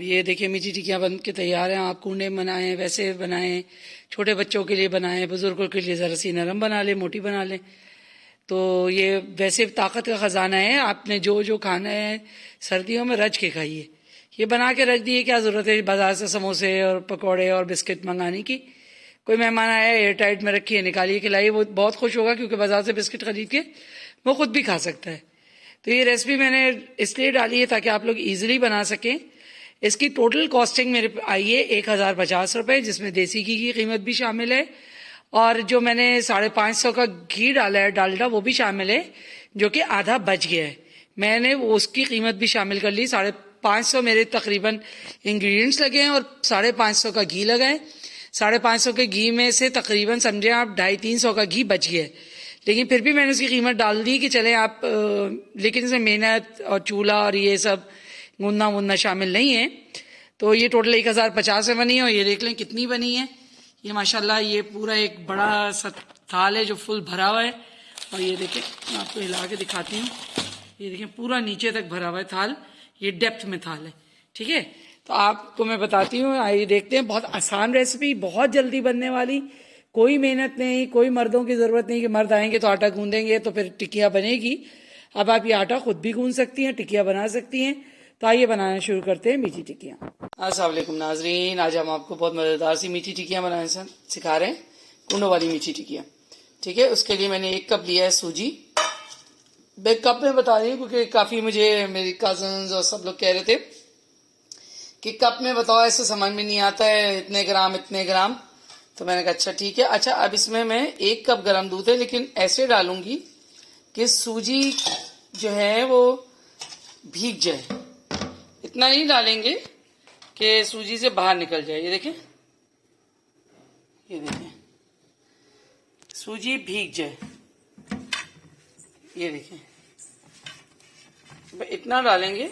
अब ये देखिए मीठी टिक्कियाँ बन के तैयार हैं। आप कूंडे में बनाएं, वैसे बनाएं, छोटे बच्चों के लिए बनाएं, बुजुर्गों के लिए ज़रा सी नरम बना लें, मोटी बना लें। तो ये वैसे ताकत का ख़जाना है। आपने जो जो खाना है सर्दियों में रज के खाइए। ये बना के रख दिए, क्या ज़रूरत है बाज़ार से समोसे और पकौड़े और बिस्किट मंगाने की। कोई मेहमान आया, एयर टाइट में रखिए, निकालिए, खिलाइए, वो बहुत खुश होगा क्योंकि बाज़ार से बिस्किट खरीद के वो खुद भी खा सकता है। तो ये रेसिपी मैंने इसलिए डाली है ताकि आप लोग ईजिली बना सकें। इसकी टोटल कॉस्टिंग मेरे आई है 1050 रुपये, जिसमें देसी घी की कीमत भी शामिल है और जो मैंने 550 का घी डाला है डालडा, वो भी शामिल है, जो कि आधा बच गया है। मैंने उसकी कीमत भी शामिल कर ली। 550 मेरे तकरीबन इंग्रेडिएंट्स लगे हैं और 550 का घी लगा है। 550 के घी में से तकरीबन समझे आप 250-300 का घी बच गया है। लेकिन फिर भी मैंने उसकी कीमत डाल दी कि चले आप, लेकिन इसमें मेहनत और चूल्हा और ये सब गूंदना वुनना शामिल नहीं है। तो ये टोटल 1050 में बनी है और ये देख लें कितनी बनी है। ये माशाल्लाह ये पूरा एक बड़ा सा थाल है जो फुल भरा हुआ है। और ये देखें, मैं आपको हिला के दिखाती हूँ। ये देखें पूरा नीचे तक भरा हुआ है थाल, ये डेप्थ में थाल है। ठीक है, तो आपको मैं बताती हूँ, आइए देखते हैं। बहुत आसान रेसिपी, बहुत जल्दी बनने वाली, कोई मेहनत नहीं, कोई मर्दों की ज़रूरत नहीं कि मर्द आएंगे तो आटा गूंदेंगे तो फिर टिक्कियाँ बनेगी। अब आप ये आटा खुद भी गूंद सकती हैं, टिक्कियाँ बना सकती हैं। तो आइए बनाना शुरू करते हैं मीठी टिक्कियाँ। अस्सलाम वालेकुम नाजरीन, आज हम आपको बहुत मज़ेदार सी मीठी टिक्कियाँ बनाना सिखा रहे हैं, कुंडों वाली मीठी टिक्कियाँ। ठीक है, उसके लिए मैंने 1 कप लिया है सूजी। मैं कप में बता रही हूँ क्योंकि काफ़ी मुझे मेरी कजन्स और सब लोग कह रहे थे कि कप में बताओ, ऐसे समझ में नहीं आता है, इतने ग्राम इतने ग्राम। तो मैंने कहा अच्छा ठीक है। अच्छा, अब इसमें मैं 1 कप गर्म दूध है, लेकिन ऐसे डालूंगी कि सूजी जो है वो भीग जाए। इतना नहीं डालेंगे कि सूजी से बाहर निकल जाए। ये देखें, ये देखें, सूजी भीग जाए। ये देखें, इतना डालेंगे।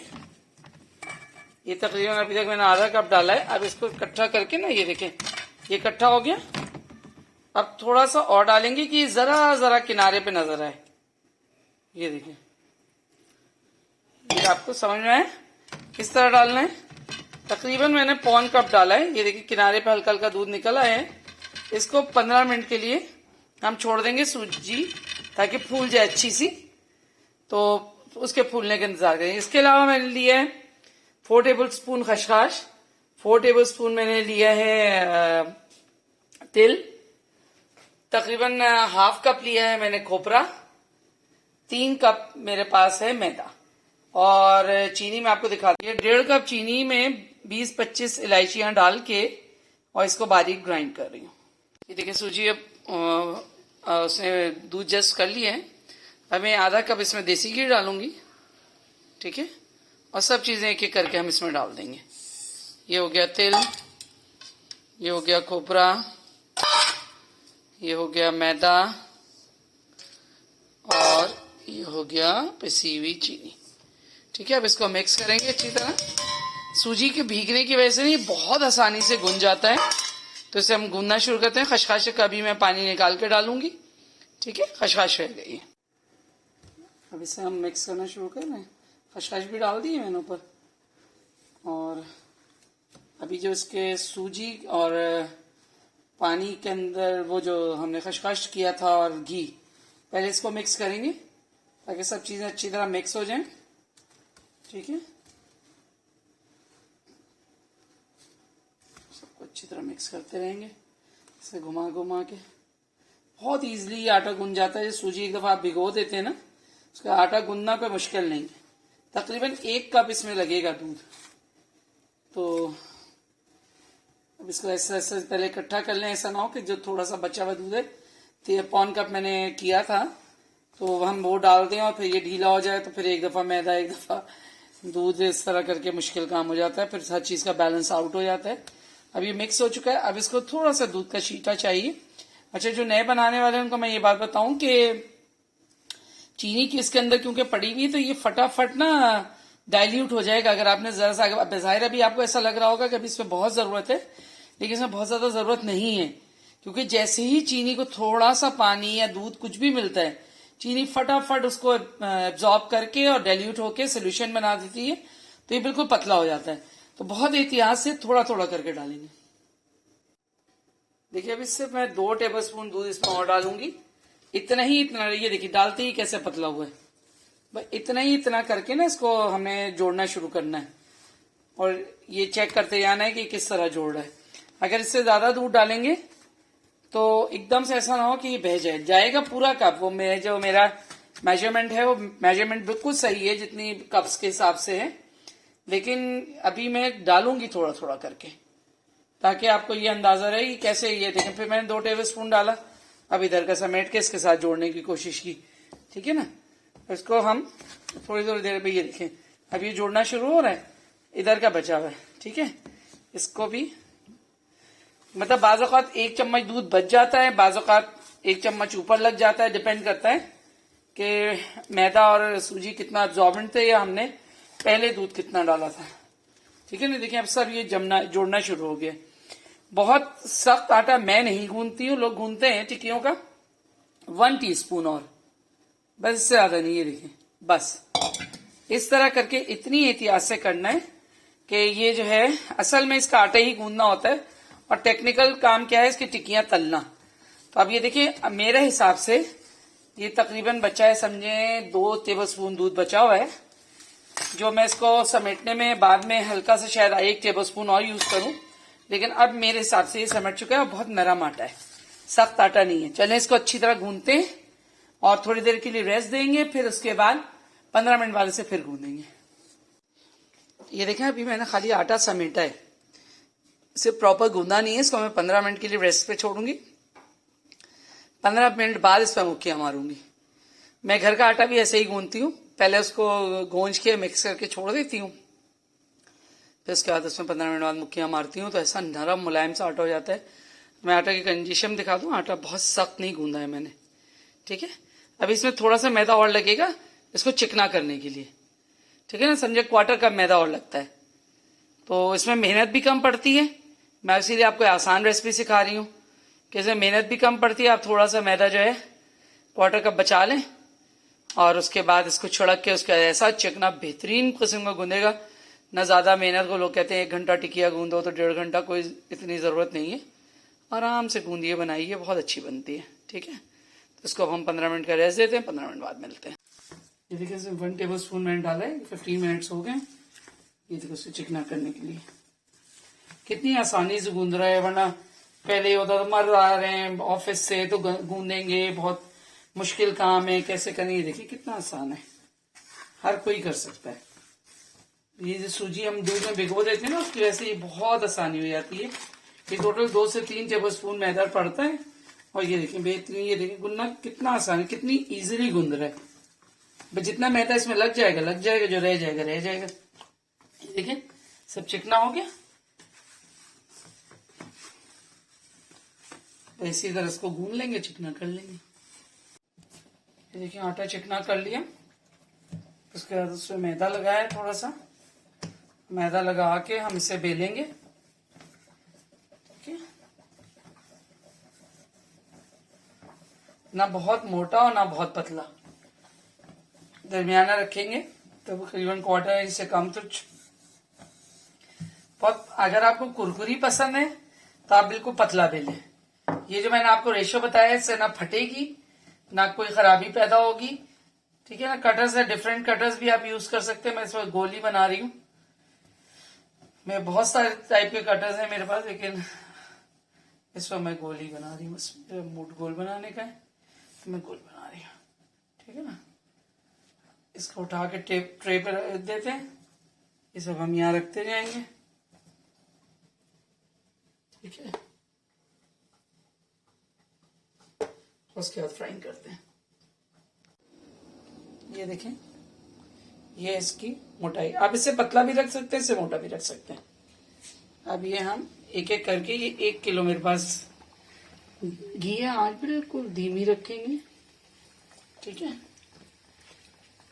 ये तकरीबन अभी तक मैंने आधा कप डाला है। अब इसको इकट्ठा करके ना, ये देखें, ये इकट्ठा हो गया। अब थोड़ा सा और डालेंगे कि जरा जरा किनारे पे नजर आए। ये देखिए, ये आपको समझ में आए किस तरह डालना है। तकरीबन मैंने 1/4 कप डाला है। ये देखिए किनारे पे हल्का हल्का दूध निकल आया है। इसको 15 मिनट के लिए हम छोड़ देंगे सूजी, ताकि फूल जाए अच्छी सी। तो उसके फूलने का इंतजार करेंगे। इसके अलावा मैंने लिया है 4 टेबल स्पून खसखस, 4 टेबल स्पून मैंने लिया है तिल, तकरीबन 1/2 कप लिया है मैंने खोपरा, 3 कप मेरे पास है मैदा। और चीनी मैं आपको दिखाती हूँ। 1.5 कप चीनी में 20-25 इलायचियां डाल के और इसको बारीक ग्राइंड कर रही हूँ। ये देखिए सूजी अब उसने दूध जस्ट कर लिया है। अब मैं आधा कप इसमें देसी घी डालूंगी। ठीक है, और सब चीजें एक एक करके हम इसमें डाल देंगे। ये हो गया तिल, ये हो गया खोपरा, ये हो गया मैदा और ये हो गया पिसी हुई चीनी। ठीक है, अब इसको मिक्स करेंगे अच्छी तरह। सूजी के भीगने की वजह से नहीं, बहुत आसानी से गुंज जाता है। तो इसे हम गूंदना शुरू करते हैं। खसखस का भी मैं पानी निकाल के डालूंगी। ठीक है, खसखस रह गई है। अब इसे हम मिक्स करना शुरू कर रहे हैं। खसखस भी डाल दी है मैंने ऊपर। और अभी जो इसके सूजी और पानी के अंदर वो जो हमने खसखस किया था और घी, पहले इसको मिक्स करेंगे ताकि सब चीजें अच्छी तरह मिक्स हो जाएं। ठीक है, सबको अच्छी तरह मिक्स करते रहेंगे, इसे घुमा घुमा के। बहुत इजीली आटा गूंद जाता है। सूजी एक दफा आप भिगो देते हैं ना, उसका आटा गूंदना कोई मुश्किल नहीं है। तकरीबन 1 कप इसमें लगेगा दूध। तो अब इसको ऐसे ऐसे पहले इकट्ठा कर लें। ऐसा ना हो कि जो थोड़ा सा बचा हुआ दूध है, 1/4 कप मैंने किया था, तो हम वो डाल दें और फिर ये ढीला हो जाए तो फिर एक दफा मैदा एक दफा दूध, इस तरह करके मुश्किल काम हो जाता है। फिर हर चीज का बैलेंस आउट हो जाता है। अब ये मिक्स हो चुका है। अब इसको थोड़ा सा दूध का छींटा चाहिए। अच्छा, जो नए बनाने वाले हैं उनको मैं ये बात बताऊं कि चीनी की इसके अंदर क्योंकि पड़ी हुई, तो ये फटाफट ना डाइल्यूट हो जाएगा। अगर आपने जरा सा, ज़ाहिर अभी आपको ऐसा लग रहा होगा कि अभी इसमें बहुत जरूरत है, लेकिन इसमें बहुत ज्यादा जरूरत नहीं है। क्योंकि जैसे ही चीनी को थोड़ा सा पानी या दूध कुछ भी मिलता है, चीनी फटाफट उसको एब्जॉर्ब करके और डाइल्यूट होके सोल्यूशन बना देती है। तो ये बिल्कुल पतला हो जाता है। तो बहुत एहतियात से थोड़ा थोड़ा करके डालेंगे। देखिए अब इससे मैं 2 टेबलस्पून दूध इसमें और डालूंगी। इतना ही, इतना, ये देखिए डालते ही कैसे पतला हुआ है। बस इतना ही, इतना करके ना इसको हमें जोड़ना शुरू करना है और ये चेक करते जाना है कि किस तरह जोड़ रहा है। अगर इससे ज्यादा दूध डालेंगे तो एकदम से ऐसा ना हो कि ये बह जाए, जाएगा पूरा कप। वो जो मेरा मेजरमेंट है वो मेजरमेंट बिल्कुल सही है जितनी कप्स के हिसाब से है, लेकिन अभी मैं डालूंगी थोड़ा थोड़ा करके ताकि आपको ये अंदाजा रहे कि कैसे। ये देखें, फिर मैंने 2 टेबलस्पून डाला। अब इधर का समेट के इसके साथ जोड़ने की कोशिश की, ठीक है ना। इसको हम थोड़ी थोड़ी देर में, ये देखें अब ये जोड़ना शुरू हो रहा है, इधर का बचा हुआ है, ठीक है। इसको भी मतलब बाज़ औक़ात 1 चम्मच दूध बच जाता है, बाज़ औक़ात 1 चम्मच ऊपर लग जाता है, डिपेंड करता है कि मैदा और सूजी कितना अब्जॉर्बेंट थे या हमने पहले दूध कितना डाला था, ठीक है ना। देखिए अब सब ये जमना जोड़ना शुरू हो गया। बहुत सख्त आटा मैं नहीं गूंथती हूँ, लोग गूंथते हैं टिक्कियों का। 1 टीस्पून और बस, इससे ज्यादा नहीं है। देखिए बस इस तरह करके इतनी एहतियात से करना है कि ये जो है असल में इसका आटा ही गूंदना होता है और टेक्निकल काम क्या है इसकी टिक्कियां तलना। तो अब ये देखिए मेरे हिसाब से ये तकरीबन बचा है, समझे 2 टेबलस्पून दूध बचा हुआ है, जो मैं इसको समेटने में बाद में हल्का से शायद 1 टेबलस्पून और यूज करूं, लेकिन अब मेरे हिसाब से ये समेट चुका है और बहुत नरम आटा है, सख्त आटा नहीं है। चलें इसको अच्छी तरह गूंथते हैं और थोड़ी देर के लिए रेस्ट देंगे, फिर उसके बाद 15 मिनट वाले से फिर गूंदेंगे। ये देखें अभी मैंने खाली आटा समेटा है, सिर्फ प्रॉपर गूंदा नहीं है। इसको मैं 15 मिनट के लिए रेस्ट पे छोड़ूंगी। 15 मिनट बाद इस पर मुक्कियां मारूंगी। मैं घर का आटा भी ऐसे ही गूंथती हूँ, पहले उसको गूंज के मिक्स करके छोड़ देती हूँ, फिर उसके बाद उसमें 15 मिनट बाद मुक्कियां मारती हूँ तो ऐसा नरम मुलायम सा आटा हो जाता है। मैं आटा की कंडीशन दिखा दूँ, आटा बहुत सख्त नहीं गूंदा है मैंने, ठीक है। अभी इसमें थोड़ा सा मैदा और लगेगा इसको चिकना करने के लिए, ठीक है ना। समझे 1/4 कप मैदा और लगता है, तो इसमें मेहनत भी कम पड़ती है। मैं इसीलिए आपको आसान रेसिपी सिखा रही हूँ कि इसमें मेहनत भी कम पड़ती है। आप थोड़ा सा मैदा जो है 1/4 कप बचा लें और उसके बाद इसको छिड़क के उसका ऐसा चिकना बेहतरीन किस्म का गूंदेगा ना। ज्यादा मेहनत को लोग कहते हैं 1 घंटा टिकिया गूंदो, तो 1.5 घंटा कोई इतनी जरूरत नहीं है। आराम से गूंदिए, बनाइए, बहुत अच्छी बनती है, ठीक है। तो इसको हम 15 मिनट का रेस्ट देते हैं, 15 मिनट बाद मिलते हैं। ये देखिए 1 टेबलस्पून मैंने डाला है, 15 मिनट्स हो गए। ये देखो इसको चिकना करने के लिए कितनी आसानी से गूंद रहा है, वरना पहले होता तो मर आ रहे हैं ऑफिस से तो गूंदेंगे, बहुत मुश्किल काम है, कैसे करें। ये देखिए कितना आसान है, हर कोई कर सकता है। ये जो सूजी हम दूध में भिगो देते हैं ना, उसकी वजह से ये बहुत आसानी हो जाती है। ये टोटल 2 से 3 टेबलस्पून मैदा पड़ता है और ये देखिए बेहतरीन, ये देखिए गुनना कितना आसान है, कितनी इजीली गूंद रहा है। जितना मैदा इसमें लग जाएगा, जो रह जाएगा रह जाएगा। ये देखिए सब चिकना हो गया। तो इसी तरह इसको गूंद लेंगे, चिकना कर लेंगे। ये देखिए आटा चिकना कर लिया, उसके बाद उसमें मैदा लगाया, थोड़ा सा मैदा लगा के हम इसे बेलेंगे, ठीक है। ना बहुत मोटा और ना बहुत पतला, दरमियाना रखेंगे तो तकरीबन 1/4 इंच से कम। तो बहुत, अगर आपको कुरकुरी पसंद है तो आप बिल्कुल पतला बेलें। ये जो मैंने आपको रेशो बताया इससे ना फटेगी ना कोई खराबी पैदा होगी, ठीक है ना। कटर्स है, डिफरेंट कटर्स भी आप यूज कर सकते हैं। मैं इसमें गोली बना रही हूँ, मैं बहुत सारे टाइप के कटर्स हैं मेरे पास, लेकिन इसमें मैं गोली बना रही हूँ। मूड गोल बनाने का है तो मैं गोल बना रही हूँ, ठीक है ना। इसको उठा के ट्रे पर रख देते हैं, ये सब हम यहाँ रखते जाएंगे, ठीक है। उसके बाद फ्राइंग करते हैं। ये देखें, ये इसकी मोटाई, आप इसे पतला भी रख सकते हैं, इसे मोटा भी रख सकते हैं। अब ये हम एक एक करके, ये 1 किलो मेरे पास घी है, आज बिल्कुल धीमी रखेंगे, ठीक है।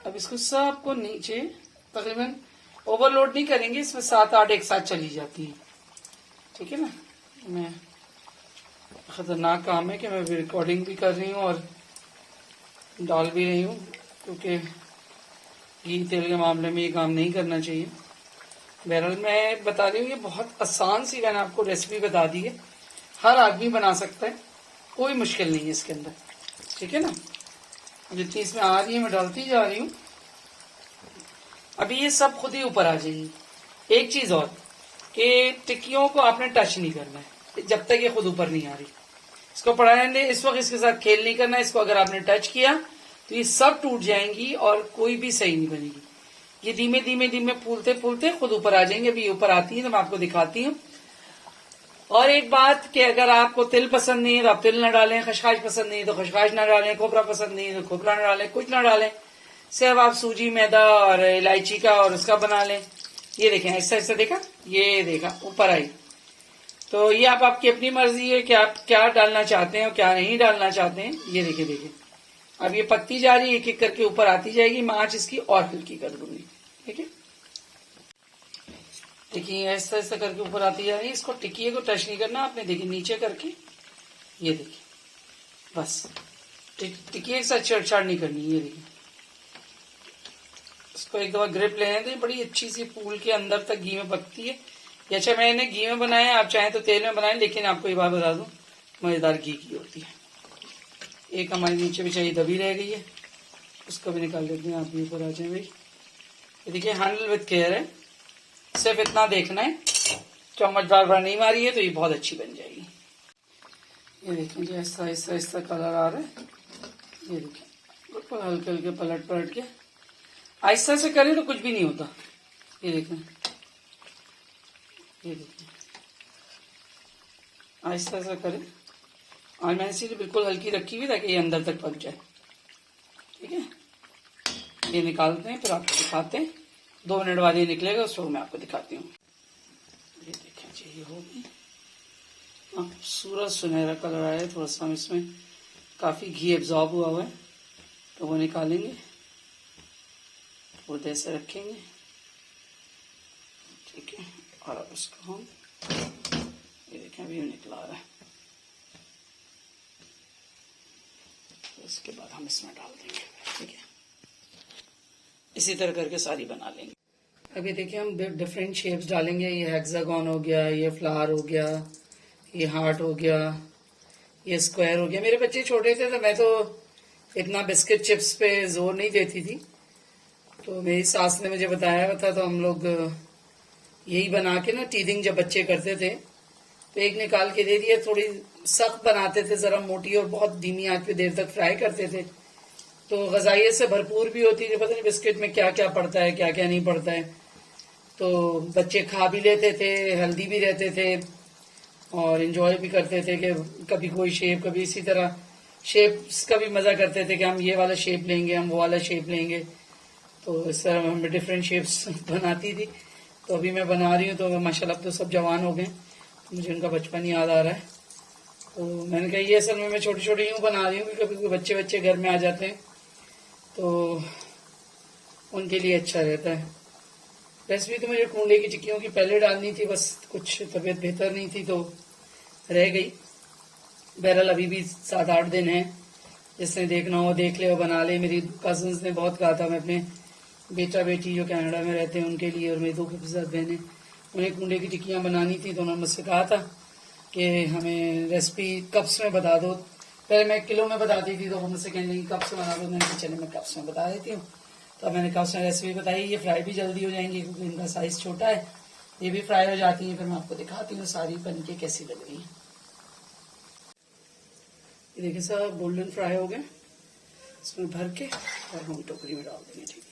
अब इसको सबको नीचे तकरीबन ओवरलोड नहीं करेंगे, इसमें 7-8 एक साथ चली जाती है, ठीक है ना। मैं खतरनाक काम है कि मैं रिकॉर्डिंग भी कर रही हूँ और डाल भी रही हूँ, क्योंकि घी तेल के मामले में ये काम नहीं करना चाहिए, बहरहाल मैं बता रही हूँ, ये बहुत आसान सी मैंने आपको रेसिपी बता दी है, हर आदमी बना सकता है, कोई मुश्किल नहीं है इसके अंदर, ठीक है ना। जितनी इसमें आ रही है मैं डालती जा रही हूँ। अभी ये सब खुद ही ऊपर आ जाएगी। एक चीज और कि टिक्कियों को आपने टच नहीं करना है जब तक ये खुद ऊपर नहीं आ रही। इसको पढ़ाने इस वक्त इसके साथ खेल नहीं करना है। इसको अगर आपने टच किया तो ये सब टूट जाएंगी और कोई भी सही नहीं बनेगी। ये धीमे धीमे धीमे फूलते फूलते खुद ऊपर आ जाएंगे। अभी ऊपर आती है तो मैं आपको दिखाती हूँ। और एक बात कि अगर आपको तिल पसंद नहीं है तो आप तिल ना डालें, खशखाश पसंद नहीं है तो खशखाश ना डालें, खोपरा पसंद नहीं है तो खोपरा ना डालें, कुछ ना डालें। सिर्फ आप सूजी, मैदा और इलायची का और उसका बना लें। ये देखें, ऐसा ऐसा देखा, ये देखा ऊपर आई। तो ये आप आपकी अपनी मर्जी है कि आप क्या डालना चाहते हैं और क्या नहीं डालना चाहते हैं। ये देखिए देखिए, अब ये पकती जा रही है, एक एक करके ऊपर आती जाएगी। मैं आंच इसकी और हल्की कर दूंगी, ठीक है। देखिए ऐसा ऐसा करके ऊपर आती जा रही है। इसको टिक्की को टच नहीं करना आपने, देखिए नीचे करके, ये देखिए बस। टिक्की एक साथ छेड़छाड़ नहीं करनी। ये देखिए, इसको एक दफा ग्रिप लेने दें। बड़ी अच्छी सी फूल के अंदर तक घी में पकती है। ये अच्छा मैंने घी में बनाया, आप चाहें तो तेल में बनाएं, लेकिन आपको ये बात बता दूं, मजेदार घी की होती है। एक हमारी नीचे बेचारी दबी रह गई है, उसको भी निकाल देते हैं। आप भी ऊपर आ जाए भाई। ये देखिए, हैंडल विथ केयर है, सिर्फ इतना देखना है, चम्मच बार बार नहीं मारी है तो ये बहुत अच्छी बन जाएगी। ये देखिए जी, ऐसा ऐसा ऐसा कलर आ रहा है। ये देखिए बिल्कुल हल्के हल्के पलट पलट के आहिस्ता से करें तो कुछ भी नहीं होता। ये देखें, ये देखिए आहिस्ता सा करें। और मैंने इसीलिए बिल्कुल हल्की रखी हुई ताकि ये अंदर तक पक जाए, ठीक है। ये निकालते हैं, फिर आपको दिखाते हैं। 2 मिनट बाद ये निकलेगा, उसको मैं आपको दिखाती हूँ। ये देखें जी, ये होगी खूबसूरत सुनहरा कलर आया है। थोड़ा सा हम इसमें काफ़ी घी एब्जॉर्ब हुआ हुआ है, तो वो निकालेंगे, वो ऐसे रखेंगे, ठीक है। और अब इसको हम, ये देखें अभी निकला रहा है, तो इसके बाद हम इसमें डाल देंगे, ठीक है। इसी तरह करके सारी बना लेंगे। अभी देखिए हम डिफरेंट शेप्स डालेंगे। ये हेक्सागन हो गया, ये फ्लावर हो गया, ये हार्ट हो गया, ये स्क्वायर हो गया। मेरे बच्चे छोटे थे तो मैं तो इतना बिस्किट चिप्स पे जोर नहीं देती थी, तो मेरी सास ने मुझे बताया था, तो हम लोग यही बना के ना, टीदिंग जब बच्चे करते थे तो एक निकाल के दे दिया। थोड़ी सख्त बनाते थे, जरा मोटी, और बहुत धीमी आंच पे देर तक फ्राई करते थे, तो गजाइयत से भरपूर भी होती थी। पता नहीं बिस्किट में क्या क्या पड़ता है, क्या क्या नहीं पड़ता है, तो बच्चे खा भी लेते थे, हेल्दी भी रहते थे और एंजॉय भी करते थे कि कभी कोई शेप, कभी इसी तरह शेप्स का भी मजा करते थे कि हम ये वाला शेप लेंगे, हम वो वाला शेप लेंगे। तो इस तरह हम डिफरेंट शेप्स बनाती थी। तो अभी मैं बना रही हूँ, तो माशाल्लाह तो सब जवान हो गए, तो मुझे उनका बचपन याद आ रहा है। तो मैंने कहा ये असल में मैं छोटी छोटी यूँ बना रही हूँ, कभी कोई बच्चे बच्चे घर में आ जाते हैं तो उनके लिए अच्छा रहता है। रेसिपी तो मुझे कूंडे की टिक्कियों की पहले डालनी थी, बस कुछ तबीयत बेहतर नहीं थी तो रह गई। बहरहाल अभी भी 7-8 दिन है, जिसने देखना हो देख ले और बना ले। मेरी कजन्स ने बहुत कहा था, मैं अपने बेटा बेटी जो कनाडा में रहते हैं उनके लिए, और मेरी 2 खूबसूरत बहनें, उन्हें कूंडे की टिक्कियाँ बनानी थी, तो उन्होंने मुझसे कहा था कि हमें रेसिपी कप्स में बता दो। पहले मैं किलो में बताती थी, तो वो मुझसे कहने लगी कप्स में बता दो। मैंने कहा चले मैं कप्स में बता देती हूँ। तो मैंने कप्स में रेसिपी बताई। ये फ्राई भी जल्दी हो जाएंगी क्योंकि इनका साइज छोटा है, ये भी फ्राई हो जाती है। फिर मैं आपको दिखाती हूँ सारी बन के कैसी लग रही है। ये देखिए सब गोल्डन फ्राई हो गए, इसमें भर के और हम टोकरी में डाल देंगे, ठीक है।